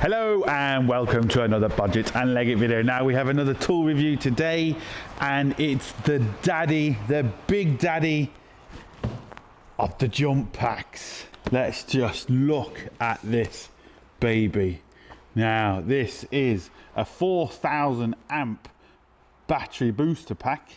Hello and welcome to another Bodgit and Leggit video. Now we have another tool review today, and it's the big daddy of the jump packs. Let's just look at this baby. Now this is a 4,000 amp battery booster pack.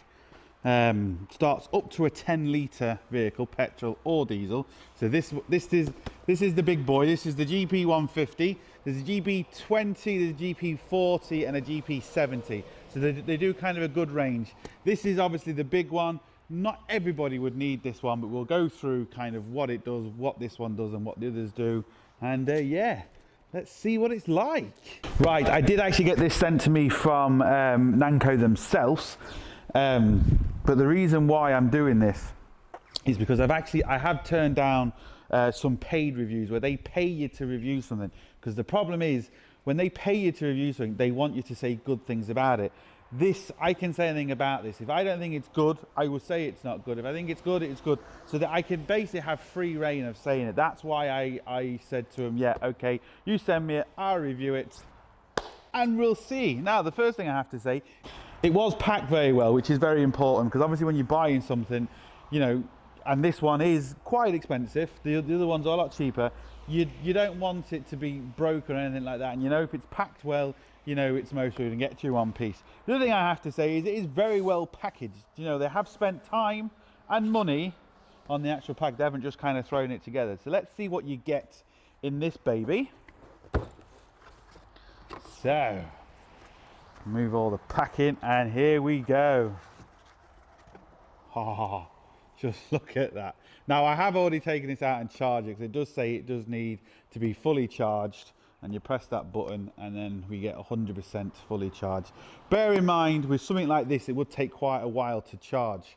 Starts up to a 10-litre vehicle, petrol or diesel. So this is the big boy. This is the GB150. There's a GB20, there's a GB40 and a GB70. So they do kind of a good range. This is obviously the big one. Not everybody would need this one, but we'll go through kind of what it does, what this one does and what the others do. And yeah, let's see what it's like. Right, I did actually get this sent to me from Noco themselves. But the reason why I'm doing this is because I have turned down some paid reviews where they pay you to review something, because the problem is when they pay you to review something, they want you to say good things about it. This, I can say anything about this. If I don't think it's good, I will say it's not good. If I think it's good, it's good, so that I can basically have free reign of saying it. That's why I said to him, yeah, okay, you send me it, I'll review it and we'll see. Now the first thing I have to say, it was packed very well, which is very important, because obviously when you're buying something, you know, and this one is quite expensive, the other ones are a lot cheaper, you don't want it to be broken or anything like that. And you know, if it's packed well, you know it's most food and get you one piece. The other thing I have to say is it is very well packaged. You know, they have spent time and money on the actual pack. They haven't just kind of thrown it together. So let's see what you get in this baby. So move all the packing, and here we go. Oh, just look at that. Now I have already taken this out and charged it, because it does say it does need to be fully charged, and you press that button and then we get 100% fully charged. Bear in mind with something like this, it would take quite a while to charge.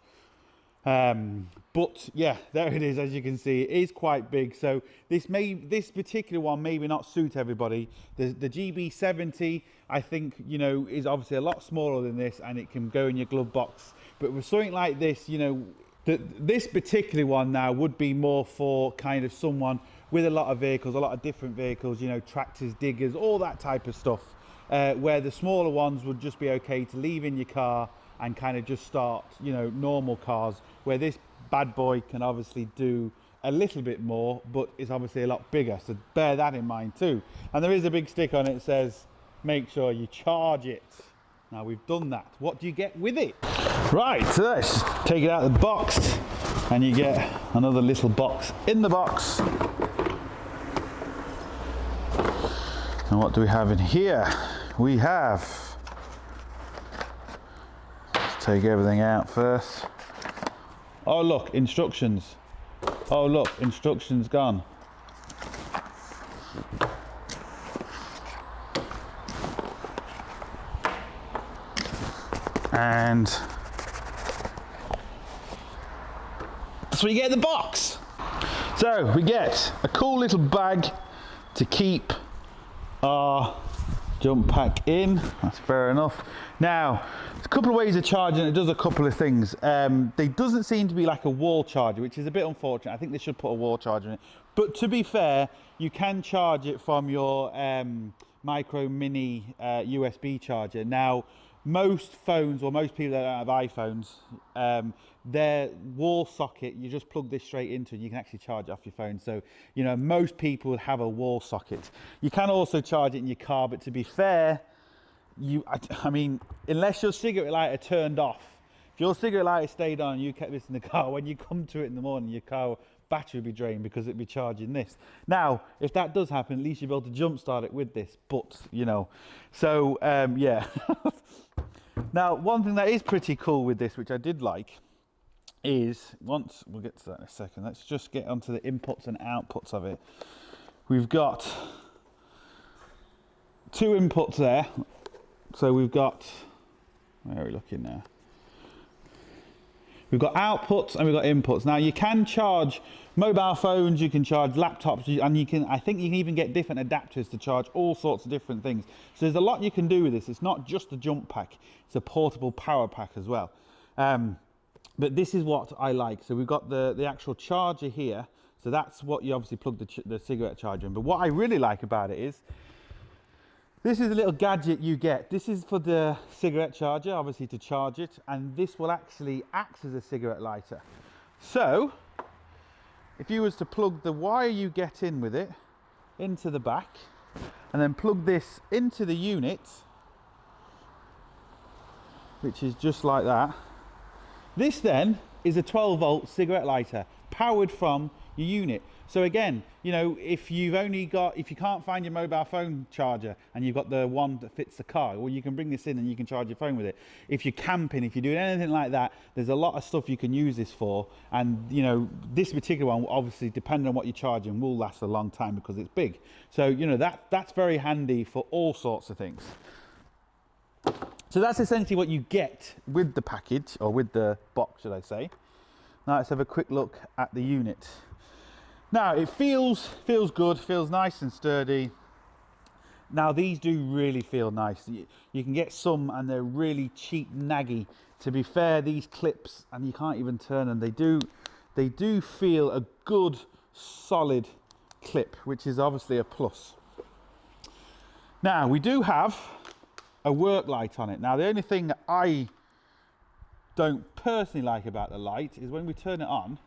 But yeah, there it is. As you can see, it is quite big. So this particular one maybe not suit everybody. The GB70, I think, you know, is obviously a lot smaller than this, and it can go in your glove box. But with something like this, you know, this particular one now would be more for kind of someone with a lot of vehicles, a lot of different vehicles, you know, tractors, diggers, all that type of stuff, where the smaller ones would just be okay to leave in your car and kind of just start, you know, normal cars, where this bad boy can obviously do a little bit more, but it's obviously a lot bigger. So bear that in mind too. And there is a big stick on it that says, make sure you charge it. Now we've done that. What do you get with it? Right, so let's take it out of the box, and you get another little box in the box. And what do we have in here? We have, let's take everything out first. Oh look, instructions. Oh look, instructions gone. And that's what you get in the box. So we get a cool little bag to keep our jump pack in. That's fair enough. Now, there's a couple of ways of charging. It does a couple of things. There doesn't seem to be like a wall charger, which is a bit unfortunate. I think they should put a wall charger in it. But to be fair, you can charge it from your micro mini USB charger. Now, most phones, or most people that don't have iPhones, their wall socket, you just plug this straight into and you can actually charge it off your phone. So, you know, most people would have a wall socket. You can also charge it in your car, but to be fair, I mean, unless your cigarette lighter turned off, if your cigarette lighter stayed on and you kept this in the car, when you come to it in the morning, your car battery would be drained because it'd be charging this. Now, if that does happen, at least you'll be able to jump start it with this, but, you know, so, yeah. Now, one thing that is pretty cool with this, which I did like, is, we'll get to that in a second, let's just get onto the inputs and outputs of it. We've got two inputs there. So we've got, where are we looking now? We've got outputs and we've got inputs. Now you can charge mobile phones, you can charge laptops, and you can, I think you can even get different adapters to charge all sorts of different things. So there's a lot you can do with this. It's not just a jump pack, it's a portable power pack as well. But this is what I like. So we've got the actual charger here. So that's what you obviously plug the cigarette charger in. But what I really like about it is This is a little gadget you get. This is for the cigarette charger, obviously to charge it, and this will actually act as a cigarette lighter. So, if you was to plug the wire you get in with it into the back, and then plug this into the unit, which is just like that. This then is a 12-volt cigarette lighter powered from your unit. So again, you know, if you can't find your mobile phone charger and you've got the one that fits the car, well, you can bring this in and you can charge your phone with it. If you're camping, if you're doing anything like that, there's a lot of stuff you can use this for. And you know, this particular one, obviously, depending on what you're charging, will last a long time because it's big. So you know, that's very handy for all sorts of things. So that's essentially what you get with the package, or with the box, should I say. Now let's have a quick look at the unit. Now it feels good, feels nice and sturdy. Now these do really feel nice. You can get some and they're really cheap, naggy. To be fair, these clips, and you can't even turn them, they do feel a good solid clip, which is obviously a plus. Now we do have a work light on it. Now the only thing that I don't personally like about the light is when we turn it on,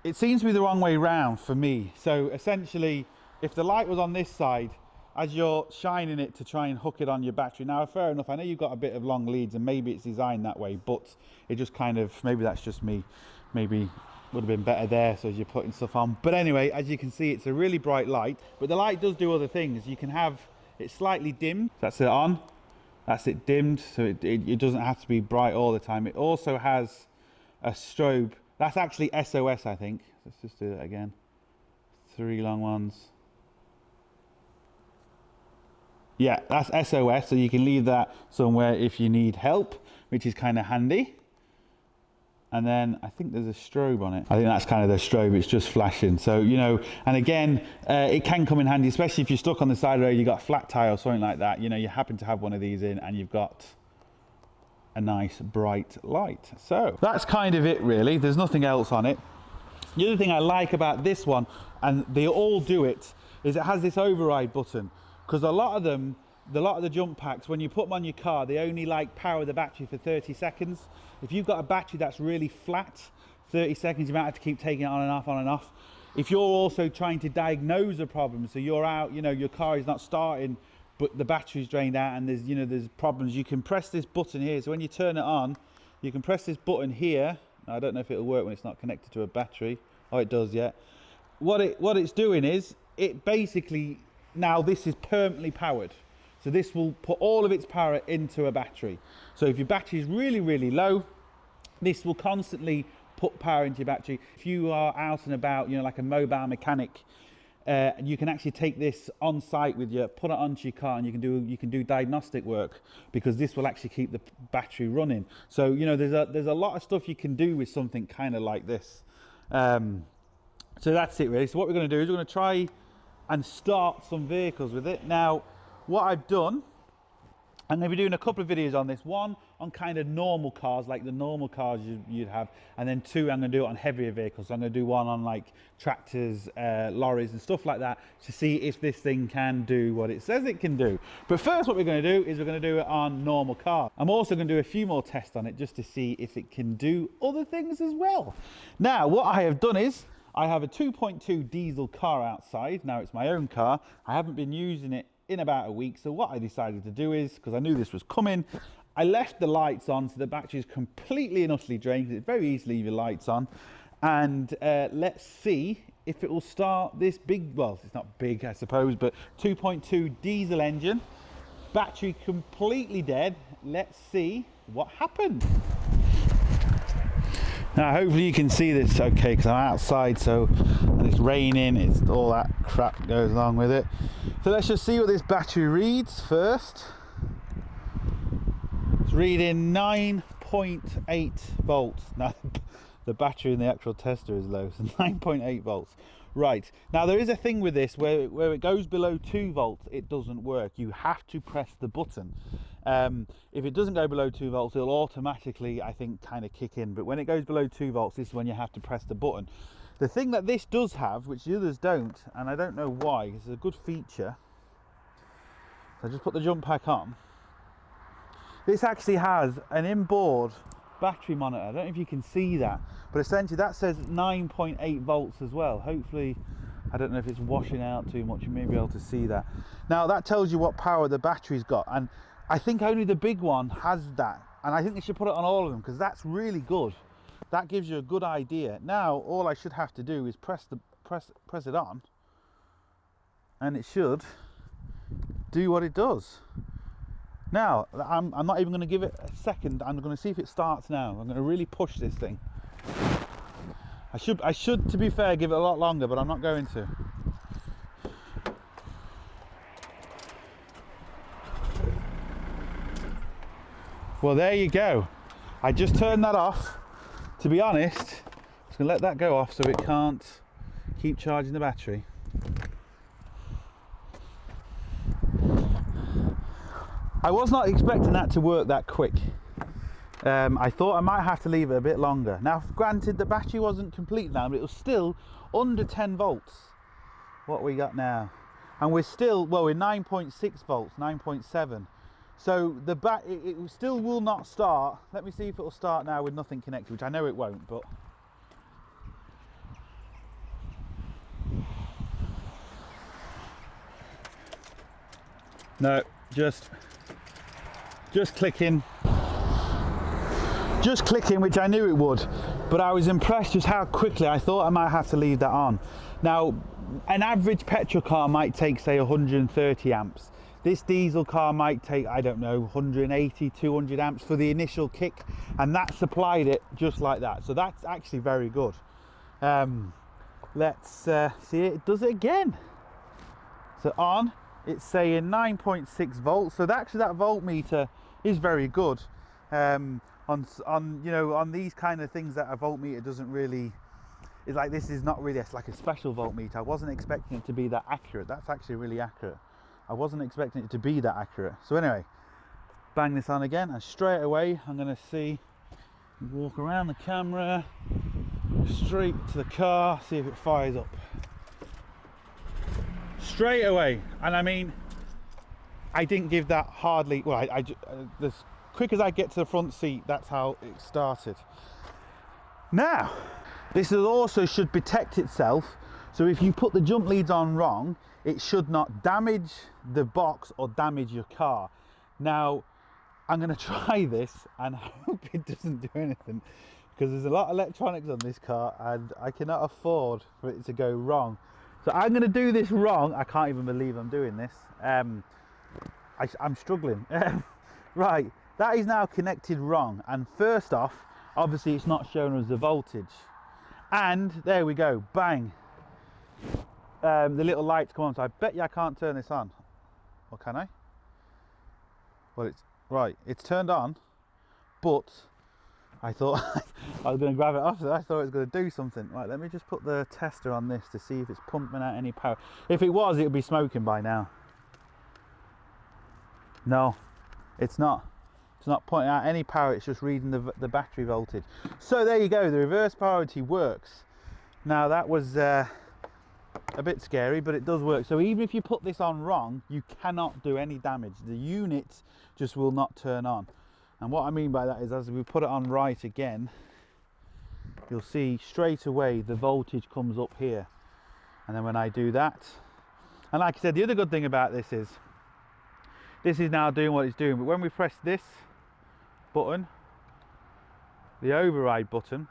it seems to be the wrong way round for me. So essentially, if the light was on this side, as you're shining it to try and hook it on your battery, now fair enough, I know you've got a bit of long leads and maybe it's designed that way, but it just kind of, maybe that's just me, maybe would have been better there, so as you're putting stuff on. But anyway, as you can see, it's a really bright light, but the light does do other things. You can have it slightly dimmed, that's it on, that's it dimmed, so it doesn't have to be bright all the time. It also has a strobe. That's actually SOS, I think. Let's just do that again. 3 long ones. Yeah, that's SOS, so you can leave that somewhere if you need help, which is kind of handy. And then I think there's a strobe on it. I think that's kind of the strobe, it's just flashing. So, you know, and again, it can come in handy, especially if you're stuck on the side of the road, you've got a flat tire or something like that. You know, you happen to have one of these in and you've got a nice bright light. So that's kind of it really. There's nothing else on it. The other thing I like about this one, and they all do it, is it has this override button. Because a lot of the jump packs, when you put them on your car, they only like power the battery for 30 seconds. If you've got a battery that's really flat, 30 seconds, you might have to keep taking it on and off, on and off. If you're also trying to diagnose a problem, so you're out, you know, your car is not starting, but the battery's drained out and there's, you know, there's problems, you can press this button here. So when you turn it on, you can press this button here. I don't know if it'll work when it's not connected to a battery. Oh, it does, yeah. What it's doing is, it basically, now this is permanently powered. So this will put all of its power into a battery. So if your battery is really, really low, this will constantly put power into your battery. If you are out and about, you know, like a mobile mechanic, you can actually take this on site with you, put it onto your car, and you can do diagnostic work, because this will actually keep the battery running. So, you know, there's a lot of stuff you can do with something kind of like this. So that's it really. So what we're going to do is we're going to try and start some vehicles with it. Now, what I've done, I'm going to be doing a couple of videos on this. One on kind of normal cars, like the normal cars you'd have, and then 2, I'm going to do it on heavier vehicles. So I'm going to do one on like tractors, lorries and stuff like that, to see if this thing can do what it says it can do. But first, what we're going to do is we're going to do it on normal cars. I'm also going to do a few more tests on it just to see if it can do other things as well. Now, what I have done is, I have a 2.2 diesel car outside. Now it's my own car. I haven't been using it in about a week. So what I decided to do is, because I knew this was coming, I left the lights on so the battery is completely and utterly drained. It's very easy to leave your lights on. And let's see if it will start this big, well, it's not big, I suppose, but 2.2 diesel engine, battery completely dead. Let's see what happens. Now hopefully you can see this okay, because I'm outside, so and it's raining, it's all that crap goes along with it. So let's just see what this battery reads first. It's reading 9.8 volts. Now the battery in the actual tester is low, so 9.8 volts. Right, now there is a thing with this where it goes below 2 volts, it doesn't work. You have to press the button. If it doesn't go below 2 volts, it'll automatically, I think, kind of kick in. But when it goes below 2 volts, this is when you have to press the button. The thing that this does have, which the others don't, and I don't know why, it's a good feature, So I just put the jump pack on. This actually has an inboard battery monitor. I don't know if you can see that, but essentially that says 9.8 volts as well. Hopefully, I don't know if it's washing out too much, you may be able to see that. Now that tells you what power the battery's got, and I think only the big one has that, and I think they should put it on all of them because that's really good. That gives you a good idea. Now all I should have to do is press it on, and it should do what it does. Now, I'm not even going to give it a second. I'm going to see if it starts now. I'm going to really push this thing. I should, to be fair, give it a lot longer, but I'm not going to. Well, there you go. I just turned that off. To be honest, I'm just going to let that go off so it can't keep charging the battery. I was not expecting that to work that quick. I thought I might have to leave it a bit longer. Now, granted, the battery wasn't complete now, but it was still under 10 volts. What we got now? And we're still, well, we're 9.6 volts, 9.7. So it still will not start. Let me see if it will start now with nothing connected, which I know it won't, but. No, just clicking, which I knew it would, but I was impressed just how quickly. I thought I might have to leave that on. Now, an average petrol car might take, say, 130 amps. This diesel car might take, I don't know, 180, 200 amps for the initial kick, and that supplied it just like that. So that's actually very good. Let's see it does it again. So on, it's saying 9.6 volts. So actually that voltmeter is very good. On you know, on these kind of things that a voltmeter doesn't really, it's like, this is not really, it's like a special voltmeter. I wasn't expecting it to be that accurate. That's actually really accurate. I wasn't expecting it to be that accurate. So anyway, bang this on again, and straight away I'm going to walk around the camera straight to the car, see if it fires up straight away. And I mean, I didn't give that hardly, well, as quick as I get to the front seat, that's how it started. Now, this also should protect itself. So if you put the jump leads on wrong, it should not damage the box or damage your car. Now, I'm going to try this and hope it doesn't do anything, because there's a lot of electronics on this car and I cannot afford for it to go wrong. So I'm going to do this wrong. I can't even believe I'm doing this. I'm struggling. Right, that is now connected wrong. And first off, obviously it's not showing us the voltage. And there we go, bang. The little lights come on, so I bet you I can't turn this on. Or can I? Well, it's right, it's turned on, but I thought I was going to grab it off, so I thought it was going to do something. Right, let me just put the tester on this to see if it's pumping out any power. If it was, it would be smoking by now. No, it's not. It's not putting out any power, it's just reading the battery voltage. So there you go, the reverse polarity works. Now that was a bit scary, but it does work. So even if you put this on wrong, you cannot do any damage. The unit just will not turn on. And what I mean by that is, as we put it on right again, you'll see straight away the voltage comes up here. And then when I do that, and like I said, the other good thing about this is now doing what it's doing, but when we press this button, the override button,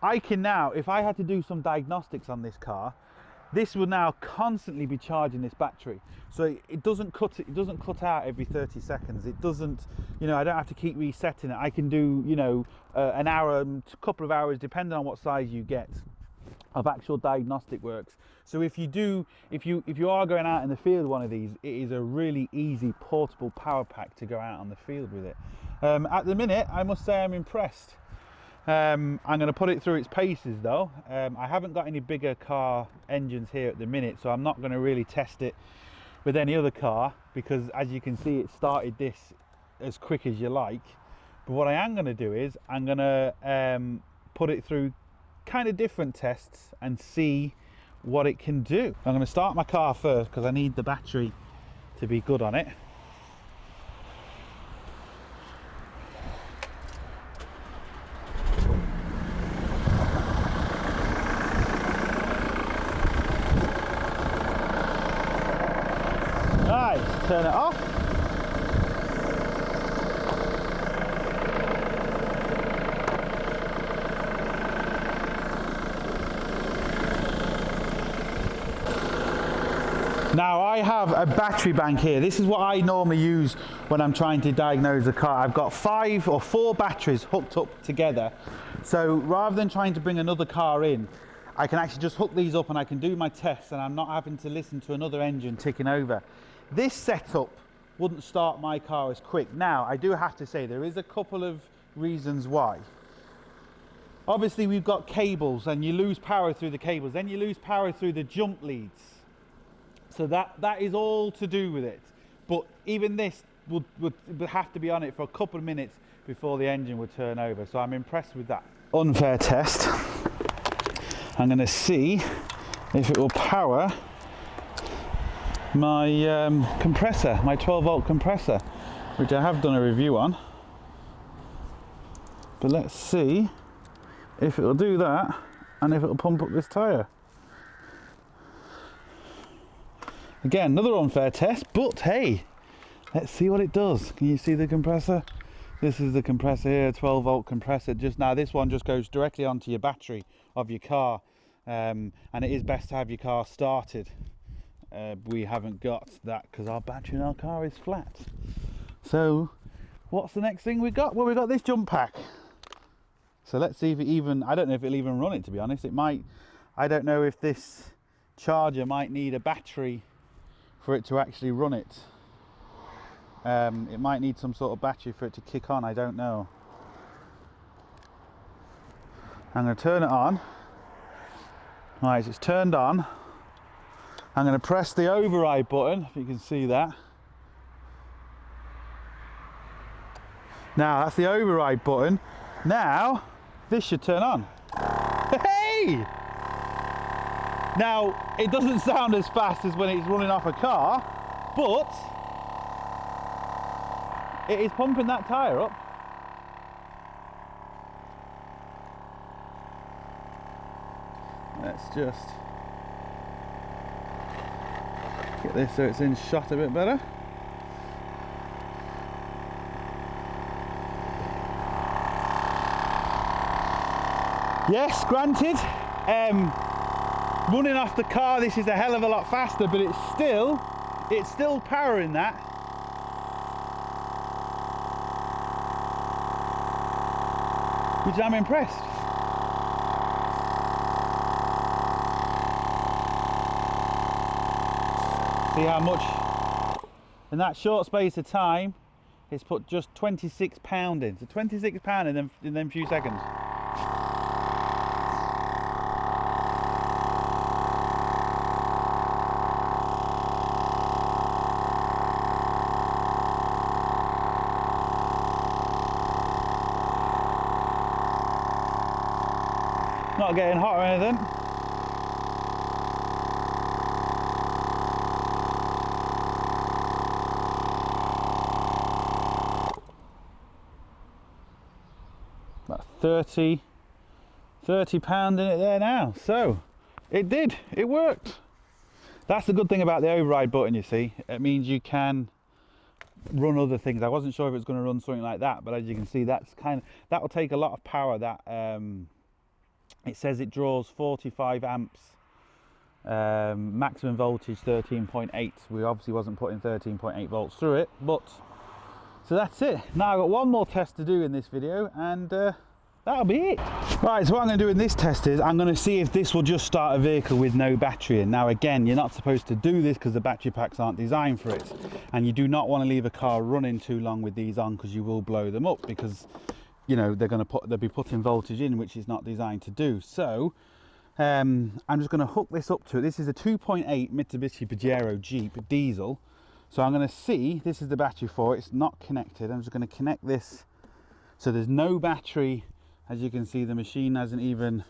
I can now, if I had to do some diagnostics on this car, this will now constantly be charging this battery. So it doesn't cut out every 30 seconds. It doesn't, you know, I don't have to keep resetting it. I can do, you know, an hour, a couple of hours, depending on what size you get, of actual diagnostic works. So if you are going out in the field with one of these, it is a really easy portable power pack to go out on the field with it. At the minute, I must say I'm impressed. I'm going to put it through its paces though. I haven't got any bigger car engines here at the minute, so I'm not going to really test it with any other car, because as you can see, it started this as quick as you like. But what I am going to do is I'm going to put it through kind of different tests and see what it can do. I'm going to start my car first because I need the battery to be good on it. turn it off. Now I have a battery bank here. This is what I normally use when I'm trying to diagnose a car. I've got 5 or 4 batteries hooked up together. So rather than trying to bring another car in, I can actually just hook these up and I can do my tests and I'm not having to listen to another engine ticking over. This setup wouldn't start my car as quick. Now, I do have to say there is a couple of reasons why. Obviously we've got cables and you lose power through the cables, then you lose power through the jump leads. So that is all to do with it. But even this would have to be on it for a couple of minutes before the engine would turn over. So I'm impressed with that. Unfair test. I'm going to see if it will power my compressor, my 12-volt compressor, which I have done a review on. But let's see if it will do that and if it will pump up this tyre. Again, another unfair test, but hey, let's see what it does. Can you see the compressor? This is the compressor here, 12-volt compressor. Just now, this one just goes directly onto your battery of your car, and it is best to have your car started. We haven't got that because our battery in our car is flat. So, what's the next thing we got? Well, we got this jump pack. So let's see if it even, I don't know if it'll even run it, to be honest. It might, I don't know if this charger might need a battery for it to actually run it. It might need some sort of battery for it to kick on, I don't know. I'm going to turn it on. Right, it's turned on. I'm going to press the override button, if you can see that. Now, that's the override button. Now, this should turn on. Hey! Now, it doesn't sound as fast as when it's running off a car, but it is pumping that tyre up. Let's just get this so it's in shot a bit better. Yes, granted, running off the car, this is a hell of a lot faster, but it's still powering that. Which I'm impressed. See how much, in that short space of time, it's put just £26 in. So £26 in them few seconds. Not getting hot or anything. About 30 pound in it there now. So it worked. That's the good thing about the override button, you see. It means you can run other things. I wasn't sure if it was going to run something like that, but as you can see, that will take a lot of power. That it says it draws 45 amps, maximum voltage 13.8. We obviously wasn't putting 13.8 volts through it, but so that's it. Now I've got one more test to do in this video, and that'll be it. Right, so what I'm going to do in this test is I'm going to see if this will just start a vehicle with no battery in. Now again, you're not supposed to do this because the battery packs aren't designed for it, and you do not want to leave a car running too long with these on, because you will blow them up, because you know they'll be putting voltage in which is not designed to do. So I'm just going to hook this up to it. This is a 2.8 Mitsubishi Pajero Jeep diesel. So I'm going to see, this is the battery for it. It's not connected. I'm just going to connect this so there's no battery. As you can see, the machine hasn't even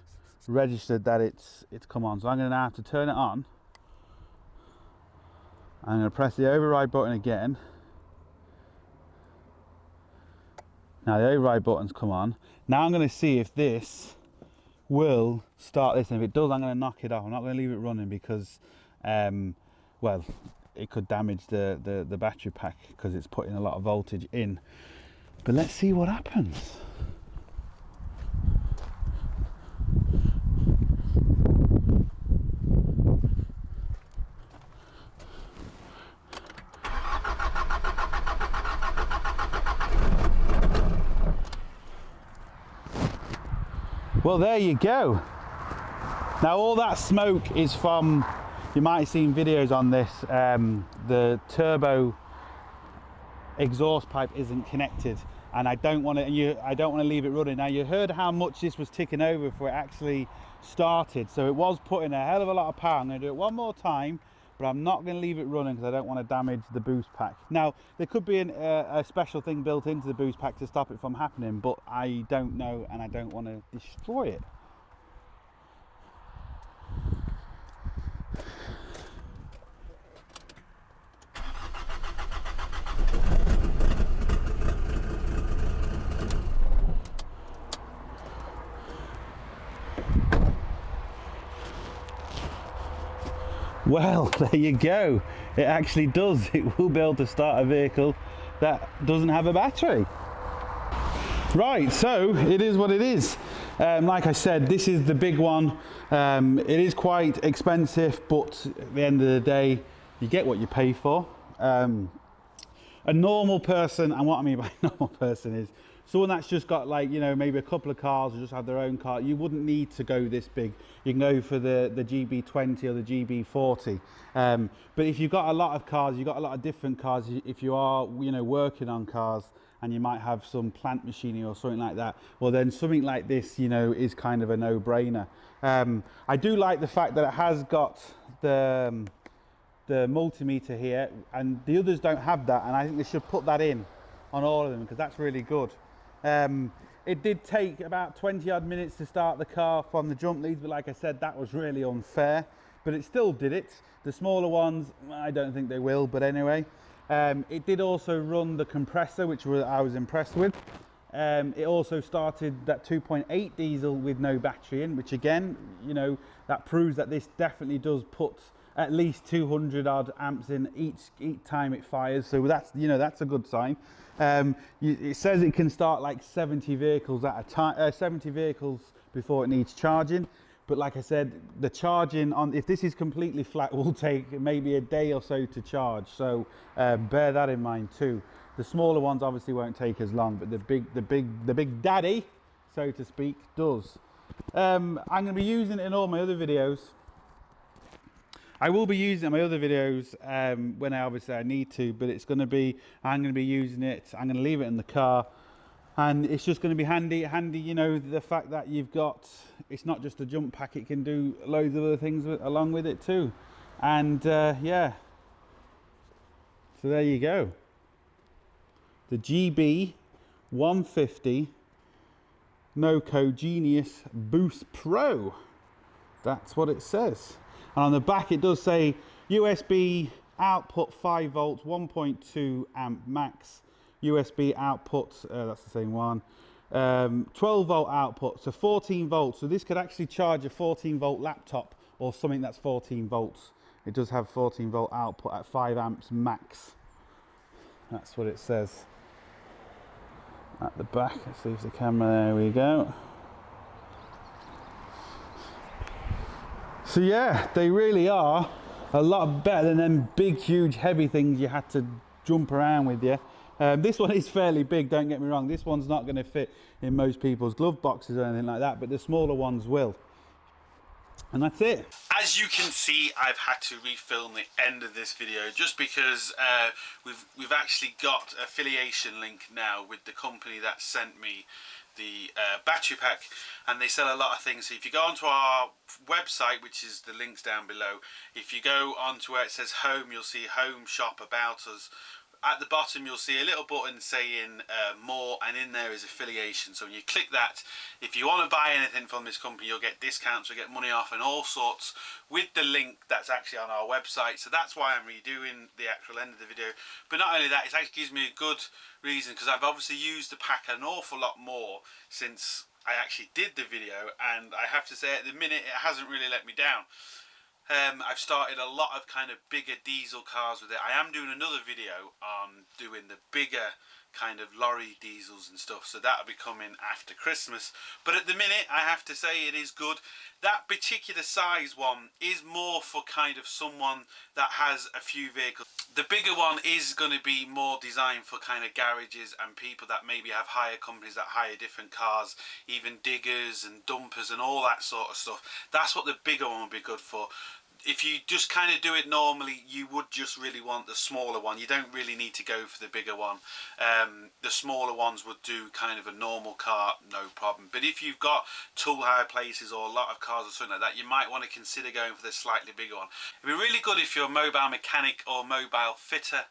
registered that it's come on. So I'm going to now have to turn it on. I'm going to press the override button again. Now the override button's come on. Now I'm going to see if this will start this, and if it does, I'm going to knock it off. I'm not going to leave it running because well, it could damage the battery pack because it's putting a lot of voltage in. But let's see what happens. Well, there you go. Now all that smoke is from, you might have seen videos on this, the turbo exhaust pipe isn't connected, and I don't want to leave it running. Now you heard how much this was ticking over before it actually started, so it was putting a hell of a lot of power. I'm going to do it one more time, but I'm not going to leave it running because I don't want to damage the boost pack. Now there could be a special thing built into the boost pack to stop it from happening, but I don't know, and I don't want to destroy it. Well, there you go. It actually does. It will be able to start a vehicle that doesn't have a battery. Right, so it is what it is. Like I said, this is the big one. It is quite expensive, but at the end of the day, you get what you pay for. A normal person, and what I mean by normal person is someone that's just got, like, you know, maybe a couple of cars or just have their own car. You wouldn't need to go this big. You can go for the GB20 or the GB40. But if you've got a lot of cars, you've got a lot of different cars, if you are, you know, working on cars and you might have some plant machinery or something like that, well then something like this, you know, is kind of a no-brainer. I do like the fact that it has got the multimeter here, and the others don't have that, and I think they should put that in on all of them because that's really good. It did take about 20 odd minutes to start the car from the jump leads, but like I said, that was really unfair, but it still did it. The smaller ones, I don't think they will, but anyway. It did also run the compressor, which I was impressed with. It also started that 2.8 diesel with no battery in, which again, you know, that proves that this definitely does put at least 200 odd amps in each time it fires, so that's, you know, that's a good sign. It says it can start like 70 vehicles at a time, 70 vehicles before it needs charging, but like I said, the charging on, if this is completely flat, will take maybe a day or so to charge, so bear that in mind too. The smaller ones obviously won't take as long, but the big daddy, so to speak, does. I'm going to be using it in all my other videos. I will be using it in my other videos when I need to, but it's going to be, I'm going to be using it, I'm going to leave it in the car, and it's just going to be handy, you know, the fact that you've got, it's not just a jump pack, it can do loads of other things along with it too. And yeah, so there you go. The GB150 Noco Genius Boost Pro. That's what it says. And on the back it does say USB output 5 volts, 1.2 amp max. USB output, that's the same one. 12 volt output, so 14 volts. So this could actually charge a 14 volt laptop or something that's 14 volts. It does have 14 volt output at 5 amps max. That's what it says at the back. Let's see if the camera, there we go. So yeah, they really are a lot better than them big, huge, heavy things you had to jump around with you. This one is fairly big, don't get me wrong. This one's not going to fit in most people's glove boxes or anything like that, but the smaller ones will. And that's it. As you can see, I've had to refilm the end of this video just because we've actually got an affiliation link now with the company that sent me the battery pack, and they sell a lot of things. So if you go onto our website, which is the links down below, if you go onto where it says home, you'll see home, shop, about us. At the bottom you'll see a little button saying more, and in there is affiliation. So when you click that, if you want to buy anything from this company, you'll get discounts, you'll get money off and all sorts with the link that's actually on our website. So that's why I'm redoing the actual end of the video. But not only that, it actually gives me a good reason, because I've obviously used the pack an awful lot more since I actually did the video, and I have to say at the minute it hasn't really let me down. I've started a lot of kind of bigger diesel cars with it. I am doing another video on doing the bigger kind of lorry diesels and stuff, so that'll be coming after Christmas. But at the minute, I have to say it is good. That particular size one is more for kind of someone that has a few vehicles. The bigger one is going to be more designed for kind of garages and people that maybe have hire companies that hire different cars, even diggers and dumpers and all that sort of stuff. That's what the bigger one would be good for. If you just kind of do it normally, you would just really want the smaller one. You don't really need to go for the bigger one. The smaller ones would do kind of a normal car, no problem. But if you've got tool hire places or a lot of cars or something like that, you might want to consider going for the slightly bigger one. It'd be really good if you're a mobile mechanic or mobile fitter.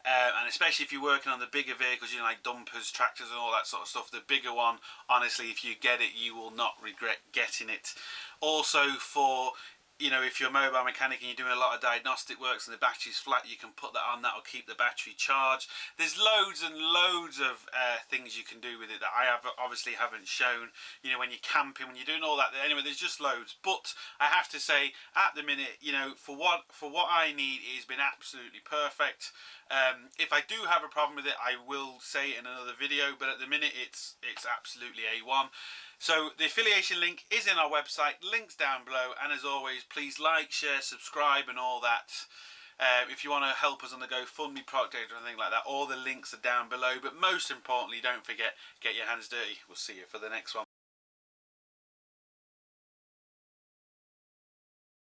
And especially if you're working on the bigger vehicles, you know, like dumpers, tractors and all that sort of stuff. The bigger one, honestly, if you get it, you will not regret getting it. Also for, you know, if you're a mobile mechanic and you're doing a lot of diagnostic works and the battery's flat, you can put that on. That'll keep the battery charged. There's loads and loads of things you can do with it that I obviously haven't shown. You know, when you're camping, when you're doing all that. Anyway, there's just loads. But I have to say, at the minute, you know, for what I need, it's been absolutely perfect. If I do have a problem with it, I will say it in another video. But at the minute, it's absolutely A1. So the affiliation link is in our website, links down below, and as always, please like, share, subscribe and all that. If you want to help us on the GoFundMe project or anything like that, all the links are down below. But most importantly, don't forget, get your hands dirty. We'll see you for the next one.